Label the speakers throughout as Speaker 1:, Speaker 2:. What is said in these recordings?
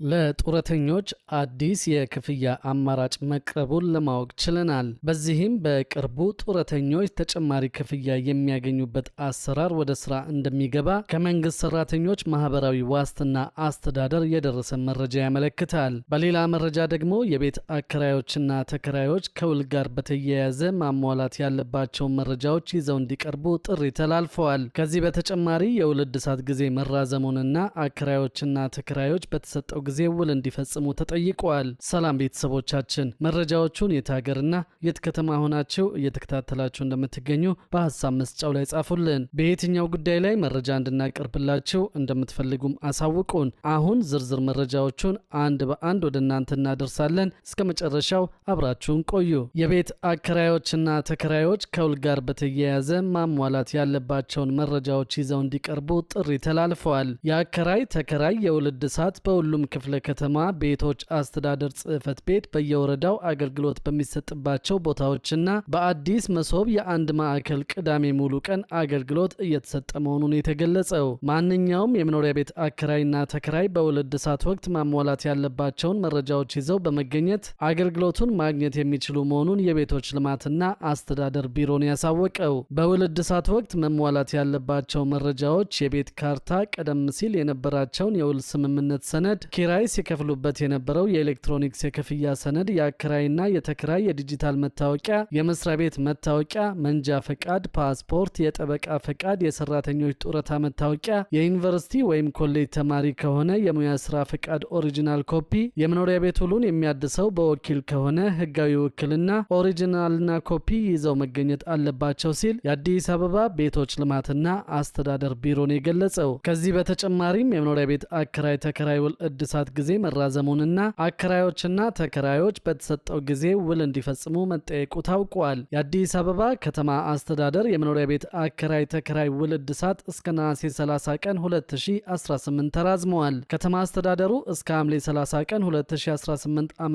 Speaker 1: ለጡረተኞች አዲስ የክፍያ አማራጭ መቅረቡን ለማወቅ ችለናል። በዚህም በቅርቡ ጡረተኞች ተጨማሪ ክፍያ የሚያገኙበት አሰራር ወደ ስራ እንደሚገባ ከመንግስት ሰራተኞች ማህበራዊ ዋስትና አስተዳደር የደረሰ መረጃ ያመለክታል። በሌላ መረጃ ደግሞ የቤት አከራዮችና ተከራዮች ከውል ጋር በተያያዘ ማሟላት ያለባቸውን መረጃዎች ይዘው እንዲቀርቡ ጥሪ ተላልፈዋል። ከዚህ በተጨማሪ የውል እድሳት ጊዜ መራዘሙንና አከራዮችና ተከራዮች በተሰጠው ጊዜ ውል እንዲፈጽሙ ተጠይቀዋል። ሰላም ቤተሰቦቻችን፣ መረጃዎቹን የት ሀገርና የት ከተማ ሆናችሁ እየተከታተላችሁ እንደምትገኙ በሀሳብ መስጫው ላይ ጻፉልን። በየትኛው ጉዳይ ላይ መረጃ እንድናቀርብላችሁ እንደምትፈልጉም አሳውቁን። አሁን ዝርዝር መረጃዎቹን አንድ በአንድ ወደ እናንተ እናደርሳለን። እስከ መጨረሻው አብራችሁን ቆዩ። የቤት አከራዮችና ተከራዮች ከውል ጋር በተያያዘ ማሟላት ያለባቸውን መረጃዎች ይዘው እንዲቀርቡ ጥሪ ተላልፈዋል። የአከራይ ተከራይ የውል እድሳት በሁሉም ክፍለ ከተማ ቤቶች አስተዳደር ጽሕፈት ቤት በየወረዳው አገልግሎት በሚሰጥባቸው ቦታዎችና በአዲስ መሶብ የአንድ ማዕከል ቅዳሜ ሙሉ ቀን አገልግሎት እየተሰጠ መሆኑን የተገለጸው። ማንኛውም የመኖሪያ ቤት አከራይና ተከራይ በውል እድሳት ወቅት ማሟላት ያለባቸውን መረጃዎች ይዘው በመገኘት አገልግሎቱን ማግኘት የሚችሉ መሆኑን የቤቶች ልማትና አስተዳደር ቢሮን ያሳወቀው። በውል እድሳት ወቅት መሟላት ያለባቸው መረጃዎች የቤት ካርታ፣ ቀደም ሲል የነበራቸውን የውል ስምምነት ሰነድ፣ ኪራይ ሲከፍሉበት የነበረው የኤሌክትሮኒክስ የክፍያ ሰነድ፣ የአከራይና የተከራይ የዲጂታል መታወቂያ፣ የመስሪያ ቤት መታወቂያ፣ መንጃ ፈቃድ፣ ፓስፖርት፣ የጠበቃ ፈቃድ፣ የሰራተኞች ጡረታ መታወቂያ፣ የዩኒቨርሲቲ ወይም ኮሌጅ ተማሪ ከሆነ የሙያ ስራ ፈቃድ ኦሪጂናል ኮፒ፣ የመኖሪያ ቤት ውሉን የሚያድሰው በወኪል ከሆነ ህጋዊ ውክልና ኦሪጂናልና ኮፒ ይዘው መገኘት አለባቸው ሲል የአዲስ አበባ ቤቶች ልማትና አስተዳደር ቢሮን የገለጸው። ከዚህ በተጨማሪም የመኖሪያ ቤት አከራይ ተከራይ ውል እድሳት ጊዜ መራዘሙንና አከራዮችና ተከራዮች በተሰጠው ጊዜ ውል እንዲፈጽሙ መጠየቁ ታውቋል። የአዲስ አበባ ከተማ አስተዳደር የመኖሪያ ቤት አከራይ ተከራይ ውል እድሳት እስከ ነሐሴ 30 ቀን 2018 ተራዝመዋል። ከተማ አስተዳደሩ እስከ ሐምሌ 30 ቀን 2018 ዓ.ም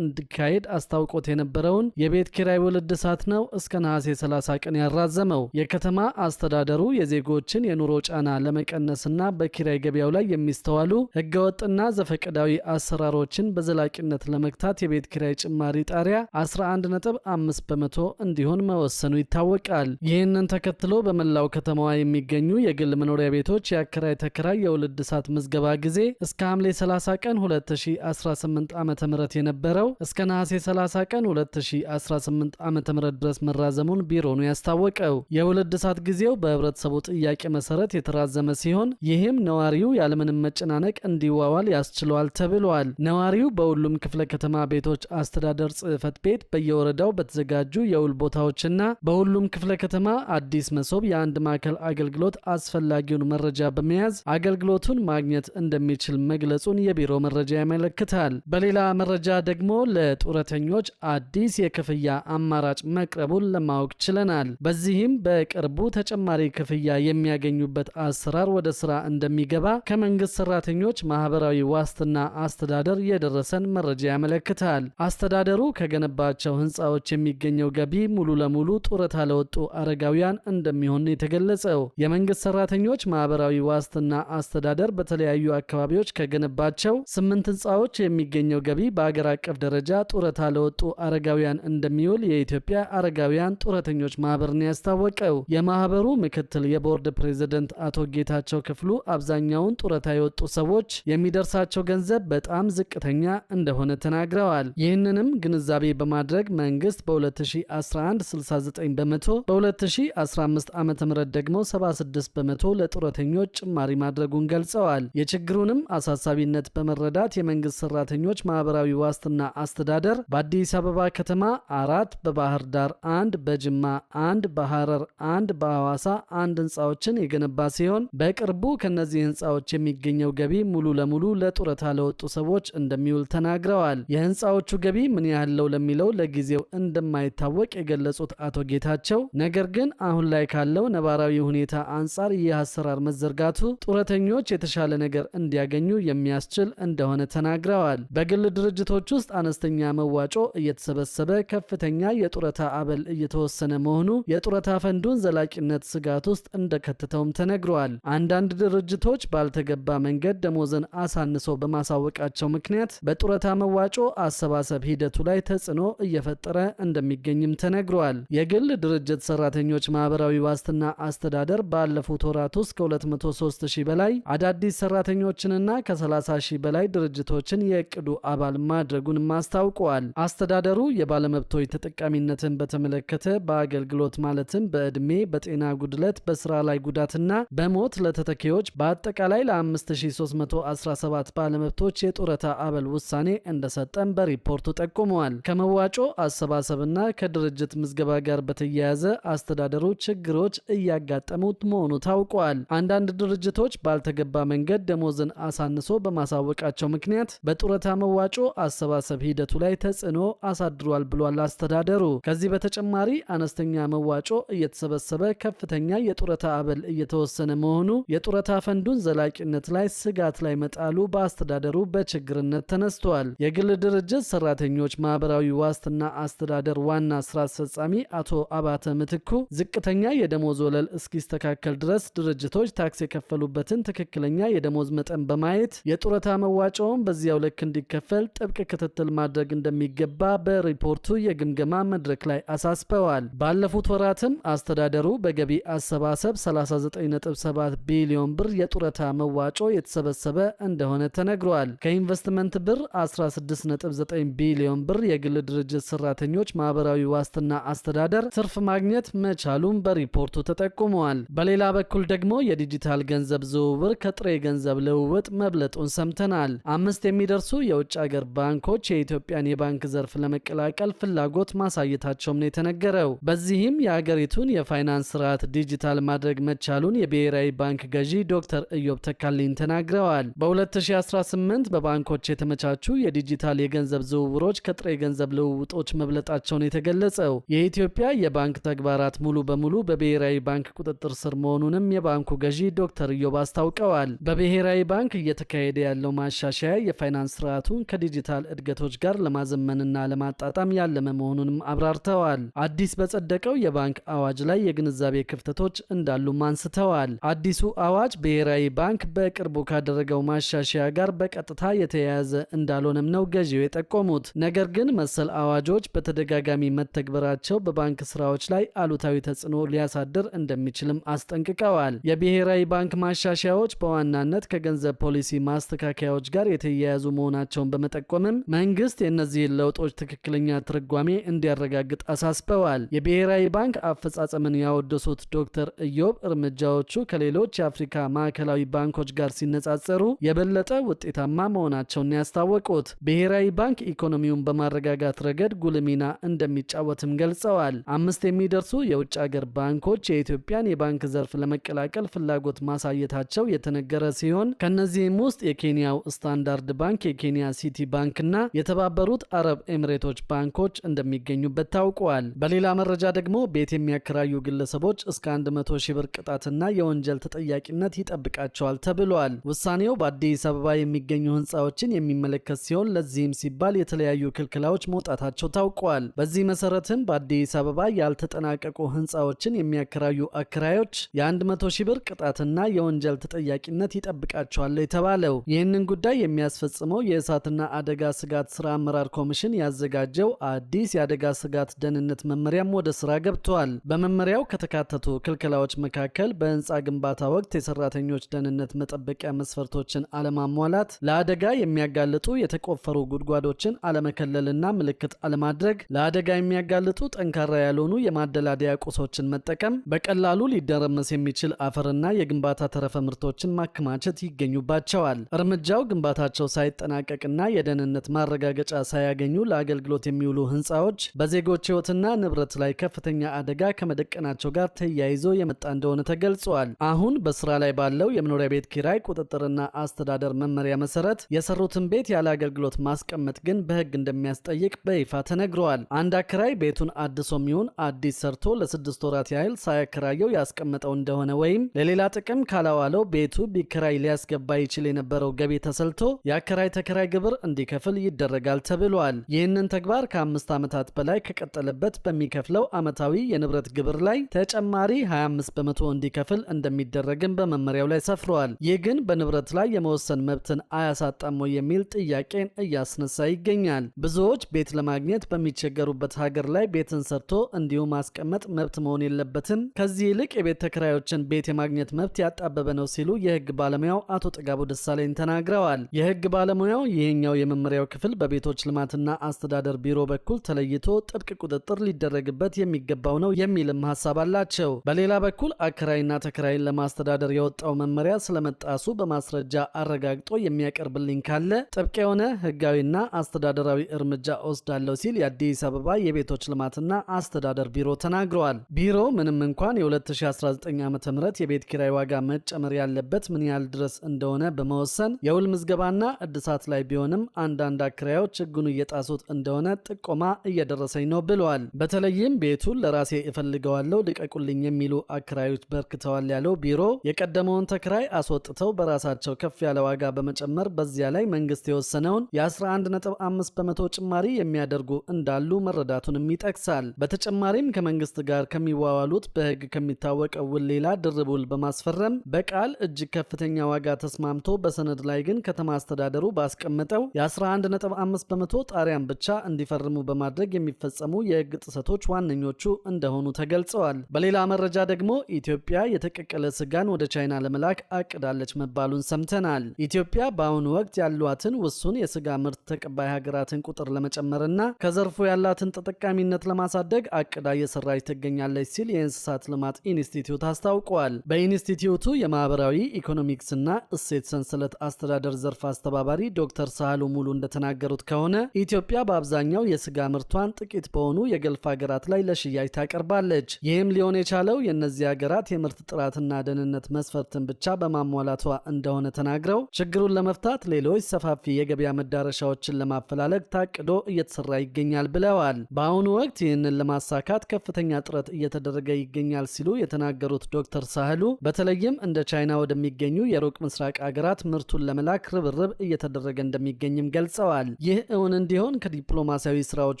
Speaker 1: እንዲካሄድ አስታውቆት የነበረውን የቤት ኪራይ ውል እድሳት ነው እስከ ነሐሴ 30 ቀን ያራዘመው። የከተማ አስተዳደሩ የዜጎችን የኑሮ ጫና ለመቀነስና በኪራይ ገበያው ላይ የሚስተዋሉ ህገወጥና ዘፈቀዳዊ አሰራሮችን በዘላቂነት ለመግታት የቤት ኪራይ ጭማሪ ጣሪያ 11.5% እንዲሆን መወሰኑ ይታወቃል። ይህንን ተከትሎ በመላው ከተማዋ የሚገኙ የግል መኖሪያ ቤቶች የአከራይ ተከራይ የውል እድሳት ምዝገባ ጊዜ እስከ ሐምሌ 30 ቀን 2018 ዓ.ም የነበረው እስከ ነሐሴ 30 ቀን 2018 ዓ.ም ድረስ መራዘሙን ቢሮ ነው ያስታወቀው። የውል እድሳት ጊዜው በህብረተሰቡ ጥያቄ መሰረት የተራዘመ ሲሆን ይህም ነዋሪው ያለምንም መጨናነቅ እንዲዋዋል ያስችለዋል ተብሏል። ነዋሪው በሁሉም ክፍለ ከተማ ቤቶች አስተዳደር ጽሕፈት ቤት በየወረዳው በተዘጋጁ የውል ቦታዎችና በሁሉም ክፍለ ከተማ አዲስ መሶብ የአንድ ማዕከል አገልግሎት አስፈላጊውን መረጃ በመያዝ አገልግሎቱን ማግኘት እንደሚችል መግለጹን የቢሮ መረጃ ያመለክታል። በሌላ መረጃ ደግሞ ለጡረተኞች አዲስ የክፍያ አማራጭ መቅረቡን ለማወቅ ችለናል። በዚህም በቅርቡ ተጨማሪ ክፍያ የሚያገኙበት አሰራር ወደ ስራ እንደሚገባ ከመንግስት ሰራተኞች ማህበራዊ ዋስትና አስተዳደር የደረሰን መረጃ ያመለክታል። አስተዳደሩ ከገነባቸው ህንፃዎች የሚገኘው ገቢ ሙሉ ለሙሉ ጡረታ ለወጡ አረጋውያን እንደሚሆን የተገለጸው። የመንግስት ሰራተኞች ማህበራዊ ዋስትና አስተዳደር በተለያዩ አካባቢዎች ከገነባቸው 8 ህንፃዎች የሚገኘው ገቢ በአገር አቀፍ ደረጃ ጡረታ ለወጡ አረጋውያን እንደሚውል የኢትዮጵያ አረጋውያን ጡረተኞች ማህበርን ያስታወቀው። የማህበሩ ምክትል የቦርድ ፕሬዝደንት አቶ ጌታቸው ክፍሉ አብዛኛውን ጡረታ የወጡ ሰዎች የሚደርሳቸው ገንዘብ በጣም ዝቅተኛ እንደሆነ ተናግረዋል። ይህንንም ግንዛቤ በማድረግ መንግስት በ2011 69 በመቶ፣ በ2015 ዓ.ም ደግሞ 76 በመቶ ለጡረተኞች ጭማሪ ማድረጉን ገልጸዋል። የችግሩንም አሳሳቢነት በመረዳት የመንግስት ሰራተኞች ማህበራዊ ዋስትና አስተዳደር በአዲስ አበባ ከተማ 4፣ በባህር ዳር 1፣ በጅማ 1፣ በሐረር 1፣ በሐዋሳ 1 ህንፃዎችን የገነባ ሲሆን በቅርቡ ከነዚህ ህንፃዎች የሚገኘው ገቢ ሙሉ ለሙሉ ለጡረታ ለወጡ ሰዎች እንደሚውል ተናግረዋል። የህንፃዎቹ ገቢ ምን ያህል ነው ለሚለው ለጊዜው እንደማይታወቅ የገለጹት አቶ ጌታቸው ነገር ግን አሁን ላይ ካለው ነባራዊ ሁኔታ አንጻር ይህ አሰራር መዘርጋቱ ጡረተኞች የተሻለ ነገር እንዲያገኙ የሚያስችል እንደሆነ ተናግረዋል። በግል ድርጅቶች ውስጥ አነስተኛ መዋጮ እየተሰበሰበ ከፍተኛ የጡረታ አበል እየተወሰነ መሆኑ የጡረታ ፈንዱን ዘላቂነት ስጋት ውስጥ እንደከተተውም ተነግሯል። አንዳንድ ድርጅቶች ባልተገባ መንገድ ደሞዝን አሳንሶ አሳንሰው በማሳወቃቸው ምክንያት በጡረታ መዋጮ አሰባሰብ ሂደቱ ላይ ተጽዕኖ እየፈጠረ እንደሚገኝም ተነግሯል። የግል ድርጅት ሰራተኞች ማህበራዊ ዋስትና አስተዳደር ባለፉት ወራት ውስጥ ከ203 ሺህ በላይ አዳዲስ ሰራተኞችንና ከ30 ሺህ በላይ ድርጅቶችን የእቅዱ አባል ማድረጉንም አስታውቀዋል። አስተዳደሩ የባለመብቶች ተጠቃሚነትን በተመለከተ በአገልግሎት ማለትም በዕድሜ፣ በጤና ጉድለት፣ በስራ ላይ ጉዳትና በሞት ለተተኪዎች በአጠቃላይ ለ5317 ባለመብቶች የጡረታ አበል ውሳኔ እንደሰጠም በሪፖርቱ ጠቁመዋል። ከመዋጮ አሰባሰብና ከድርጅት ምዝገባ ጋር በተያያዘ አስተዳደሩ ችግሮች እያጋጠሙት መሆኑ ታውቋል። አንዳንድ ድርጅቶች ባልተገባ መንገድ ደሞዝን አሳንሶ በማሳወቃቸው ምክንያት በጡረታ መዋጮ አሰባሰብ ሂደቱ ላይ ተጽዕኖ አሳድሯል ብሏል አስተዳደሩ። ከዚህ በተጨማሪ አነስተኛ መዋጮ እየተሰበሰበ ከፍተኛ የጡረታ አበል እየተወሰነ መሆኑ የጡረታ ፈንዱን ዘላቂነት ላይ ስጋት ላይ መጣሉ በአስተዳደሩ በችግርነት ተነስቷል። የግል ድርጅት ሰራተኞች ማህበራዊ ዋስትና አስተዳደር ዋና ስራ አስፈጻሚ አቶ አባተ ምትኩ ዝቅተኛ የደሞዝ ወለል እስኪስተካከል ድረስ ድርጅቶች ታክስ የከፈሉበትን ትክክለኛ የደሞዝ መጠን በማየት የጡረታ መዋጮውን በዚያው ልክ እንዲከፈል ጥብቅ ክትትል ማድረግ እንደሚገባ በሪፖርቱ የግምገማ መድረክ ላይ አሳስበዋል። ባለፉት ወራትም አስተዳደሩ በገቢ አሰባሰብ 39.7 ቢሊዮን ብር የጡረታ መዋጮ የተሰበሰበ እንደሆነ ተነግሯል። ከኢንቨስትመንት ብር 16.9 ቢሊዮን ብር የግል ድርጅት ሰራተኞች ማህበራዊ ዋስትና አስተዳደር ትርፍ ማግኘት መቻሉን በሪፖርቱ ተጠቁመዋል። በሌላ በኩል ደግሞ የዲጂታል ገንዘብ ዝውውር ከጥሬ ገንዘብ ልውውጥ መብለጡን ሰምተናል። 5 የሚደርሱ የውጭ ሀገር ባንኮች የኢትዮጵያን የባንክ ዘርፍ ለመቀላቀል ፍላጎት ማሳየታቸውም ነው የተነገረው። በዚህም የሀገሪቱን የፋይናንስ ስርዓት ዲጂታል ማድረግ መቻሉን የብሔራዊ ባንክ ገዢ ዶክተር ኢዮብ ተካልኝ ተናግረዋል። በ2018 በባንኮች የተመቻቹ የዲጂታል የገንዘብ ዝውውሮች ከጥሬ ገንዘብ ልውውጦች መብለጣቸውን የተገለጸው የኢትዮጵያ የባንክ ተግባራት ሙሉ በሙሉ በብሔራዊ ባንክ ቁጥጥር ስር መሆኑንም የባንኩ ገዢ ዶክተር ኢዮብ አስታውቀዋል። በብሔራዊ ባንክ እየተካሄደ ያለው ማሻሻያ የፋይናንስ ስርዓቱን ከዲጂታል እድገቶች ጋር ለማዘመንና ለማጣጣም ያለመ መሆኑንም አብራርተዋል። አዲስ በጸደቀው የባንክ አዋጅ ላይ የግንዛቤ ክፍተቶች እንዳሉም አንስተዋል። አዲሱ አዋጅ ብሔራዊ ባንክ በቅርቡ ካደረገው ማሻሻያ ጋር በቀጥታ የተያያዘ እንዳልሆነም ነው ገዢው የጠቆሙት። ነገር ግን መሰል አዋጆች በተደጋጋሚ መተግበራቸው በባንክ ስራዎች ላይ አሉታዊ ተጽዕኖ ሊያሳድር እንደሚችልም አስጠንቅቀዋል። የብሔራዊ ባንክ ማሻሻያዎች በዋናነት ከገንዘብ ፖሊሲ ማስተካከያዎች ጋር የተያያዙ መሆናቸውን በመጠቆምም መንግስት የእነዚህን ለውጦች ትክክለኛ ትርጓሜ እንዲያረጋግጥ አሳስበዋል። የብሔራዊ ባንክ አፈጻጸምን ያወደሱት ዶክተር ኢዮብ እርምጃዎቹ ከሌሎች የአፍሪካ ማዕከላዊ ባንኮች ጋር ሲነጻጸሩ የበለጠ ውጤታማ መሆናቸውን ያስታወቁት ብሔራዊ ባንክ ኢኮኖሚውን በማረጋጋት ረገድ ጉልህ ሚና እንደሚጫወትም ገልጸዋል። 5 የሚደርሱ የውጭ ሀገር ባንኮች የኢትዮጵያን የባንክ ዘርፍ ለመቀላቀል ፍላጎት ማሳየታቸው የተነገረ ሲሆን ከነዚህም ውስጥ የኬንያው ስታንዳርድ ባንክ፣ የኬንያ ሲቲ ባንክና የተባበሩት አረብ ኤምሬቶች ባንኮች እንደሚገኙበት ታውቋል። በሌላ መረጃ ደግሞ ቤት የሚያከራዩ ግለሰቦች እስከ 100 ሺህ ብር ቅጣትና የወንጀል ተጠያቂነት ይጠብቃቸዋል ተብሏል። ውሳኔው በአዲስ አበባ የሚገኙ ህንፃዎችን የሚመለከት ሲሆን ለዚህም ሲባል የተለያዩ ክልክላዎች መውጣታቸው ታውቋል። በዚህ መሰረትም በአዲስ አበባ ያልተጠናቀቁ ህንፃዎችን የሚያከራዩ አከራዮች የ100 ሺህ ብር ቅጣትና የወንጀል ተጠያቂነት ይጠብቃቸዋል የተባለው። ይህንን ጉዳይ የሚያስፈጽመው የእሳትና አደጋ ስጋት ስራ አመራር ኮሚሽን ያዘጋጀው አዲስ የአደጋ ስጋት ደህንነት መመሪያም ወደ ስራ ገብቷል። በመመሪያው ከተካተቱ ክልከላዎች መካከል በህንፃ ግንባታ ወቅት የሰራተኞች ደህንነት መጠበቂያ መስፈርቶችን አለማሟላት፣ ለአደጋ የሚያጋልጡ የተቆፈሩ ጉድጓዶችን አለመከለልና ምልክት አለማድረግ፣ ለአደጋ የሚያጋልጡ ጠንካራ ያልሆኑ የማደላደያ ቁሶችን መጠቀም፣ በቀላሉ ሊደረመስ የሚችል አፈርና የግንባታ ተረፈ ምርቶችን ማከማቸት ይገኙባቸዋል። እርምጃው ግንባታቸው ሳይጠናቀቅና የደህንነት ማረጋገጫ ሳያገኙ ለአገልግሎት የሚውሉ ህንፃዎች በዜጎች ህይወትና ንብረት ላይ ከፍተኛ አደጋ ከመደቀናቸው ጋር ተያይዞ የመጣ እንደሆነ ተገልጿል። አሁን በስራ ላይ ባለው የመኖሪያ ቤት ኪራይ ቁጥጥርና አስተዳደር መመሪያ መሰረት የሰሩትን ቤት ያለ አገልግሎት ማስቀመጥ ግን በህግ እንደሚያስጠይቅ በይፋ ተነግሯል። አንድ አከራይ ቤቱን አድሶም ይሁን አዲስ ሰርቶ ለ6 ወራት ያህል ሳያከራየው ያስቀመጠው እንደሆነ ወይም ለሌላ ጥቅም ካላዋለው ቤቱ ቢከራይ ሊያስገባ ይችል የነበረው ገቢ ተሰልቶ የአከራይ ተከራይ ግብር እንዲከፍል ይደረጋል ተብሏል። ይህንን ተግባር ከ5 ዓመታት በላይ ከቀጠለበት በሚከፍለው ዓመታዊ የንብረት ግብር ላይ ተጨማሪ 25% እንዲከፍል እንደሚደረግም በመመሪያው ላይ ሰፍሯል። ይህ ግን በንብረት ላይ የመወሰን መብትን አያሳጣም ወይ የሚል ጥያቄን እያስነሳ ይገኛል። ብዙዎች ቤት ለማግኘት በሚቸገሩበት ሀገር ላይ ቤትን ሰርቶ እንዲሁ ማስቀመጥ መብት መሆን የለበትም፣ ከዚህ ይልቅ የቤት ተከራዮችን ቤት የማግኘት መብት ያጣበበ ነው ሲሉ የህግ ባለሙያው አቶ ጥጋቡ ደሳለኝ ተናግረዋል። የህግ ባለሙያው ይህኛው የመመሪያው ክፍል በቤቶች ልማትና አስተዳደር ቢሮ በኩል ተለይቶ ጥብቅ ቁጥጥር ሊደረግበት የሚገባው ነው የሚልም ሀሳብ አላቸው። በሌላ በኩል አከራይና ተከራይን ለማስተዳደር የወጣው መመሪያ ስለመጣሱ በማስረጃ አረጋግጦ የሚያቀርብልኝ ካለ ጥብቅ የሆነ ህጋዊና አስተዳደራዊ እርምጃ ወስዳለሁ ሲል የአዲስ አበባ የቤቶች ልማትና አስተዳደር ቢሮ ተናግረዋል። ቢሮ ምንም እንኳን የ2019 ዓ.ም የቤት ኪራይ ዋጋ መጨመር ያለበት ምን ያህል ድረስ እንደሆነ በመወሰን የውል ምዝገባና እድሳት ላይ ቢሆንም አንዳንድ አከራዮች ህጉን እየጣሱት እንደሆነ ጥቆማ እየደረሰኝ ነው ብለዋል። በተለይም ቤቱን ለራሴ እፈልገዋለሁ ልቀቁልኝ የሚሉ አከራዮች በርክተዋል ያለው ቢሮ የቀደመውን ተከራይ አስወጥተው በራሳቸው ከፍ ያለ ዋጋ በመጨመር በዚያ ላይ መንግስት የወሰነውን የ11.5 በመቶ ጭማሪ የሚያደርጉ እንዳሉ መረዳቱንም ይጠቅሳል። በተጨማሪም ከመንግስት ጋር ከሚዋዋሉት በህግ ከሚታወቀው ውል ሌላ ድርብ ውል በማስፈረም በቃል እጅግ ከፍተኛ ዋጋ ተስማምቶ በሰነድ ላይ ግን ከተማ አስተዳደሩ ባስቀመጠው የ11.5 በመቶ ጣሪያን ብቻ እንዲፈርሙ በማድረግ የሚፈጸሙ የህግ ጥሰቶች ዋነኞቹ እንደሆኑ ተገልጸዋል። በሌላ መረጃ ደግሞ ኢትዮጵያ የተቀቀለ ስጋን ወደ ቻይና ለመላክ አቅዳለች መባሉን ሰምተናል። ኢትዮጵያ በአሁኑ ወቅት ያሏትን ውሱን የስጋ ምርት ተቀባይ ሀገራትን ቁጥር ለመጨመርና ከዘርፉ ያላትን ተጠቃሚነት ለማሳደግ አቅዳ እየሰራች ትገኛለች ሲል የእንስሳት ልማት ኢንስቲትዩት አስታውቋል። በኢንስቲትዩቱ የማህበራዊ ኢኮኖሚክስና እሴት ሰንሰለት አስተዳደር ዘርፍ አስተባባሪ ዶክተር ሳህሉ ሙሉ እንደተናገሩት ከሆነ ኢትዮጵያ በአብዛኛው የስጋ ምርቷን ጥቂት በሆኑ የገልፍ ሀገራት ላይ ለሽያጭ ታቀርባለች። ይህም ሊሆን የቻለው የእነዚህ ሀገራት የምርት ጥራትና ደህንነት መስፈርትን ብቻ በማሟላቷ እንደሆነ ተናግረው ችግሩን ለመፍታት ሌሎች ሰፋፊ የገበያ መዳረሻዎችን ለማፈላለግ ታቅዶ እየተሰራ ይገኛል ብለዋል። በአሁኑ ወቅት ይህንን ለማሳካት ከፍተኛ ጥረት እየተደረገ ይገኛል ሲሉ የተናገሩት ዶክተር ሳህሉ በተለይም እንደ ቻይና ወደሚገኙ የሩቅ ምስራቅ ሀገራት ምርቱን ለመላክ ርብርብ እየተደረገ እንደሚገኝም ገልጸዋል። ይህ እውን እንዲሆን ከዲፕሎማሲያዊ ስራዎች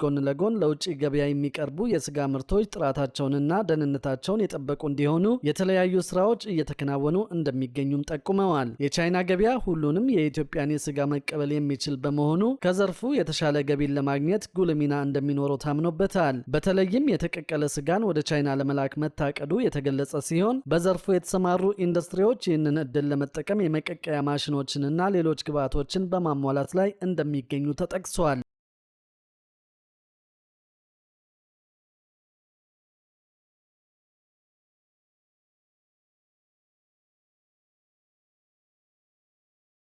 Speaker 1: ጎን ለጎን ለውጭ ገበያ የሚቀርቡ የስጋ ምርቶች ጥራታቸውንና ደህንነታቸውን የጠበቁ እንዲሆኑ የተለያዩ ስራዎች እየተከናወኑ እንደሚገኙም ጠቁመዋል። የቻይና ገበያ ሁሉንም የኢትዮጵያን የስጋ መቀበል የሚችል በመሆኑ ከዘርፉ የተሻለ ገቢን ለማግኘት ጉልህ ሚና እንደሚኖረው ታምኖበታል። በተለይም የተቀቀለ ስጋን ወደ ቻይና ለመላክ መታቀዱ የተገለጸ ሲሆን በዘርፉ የተሰማሩ ኢንዱስትሪዎች ይህንን እድል ለመጠቀም የመቀቀያ ማሽኖችንና ሌሎች ግብዓቶችን በማሟላት ላይ እንደሚገኙ ተጠቅሷል።